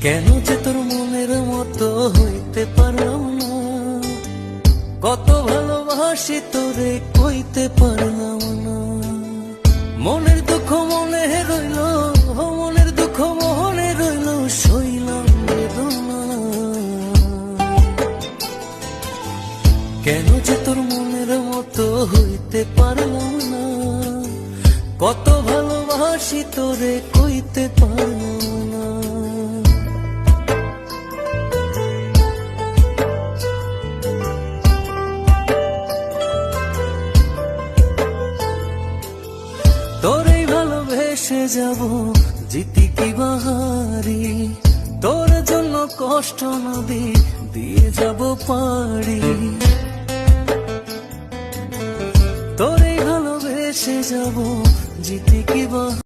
কেন যে তোর মনের মতো হইতে পারলাম না, কত ভালোবাসি তোরে কইতে পারলাম না। মনের দুঃখ মনে রইল, মনের দুঃখ মনে রইল, সইলাম বেদনা। কেন যে তোর মনের মতো হইতে পারলাম না, কত ভালোবাসি তোরে কইতে পারলাম না। তোরেই ভালোবেসে যাব জিতি কি বাহারি, তোর জন্য কষ্ট নদী দিয়ে যাব পারি। তোরেই ভালোবেসে যাব জিতি কি বাহারি।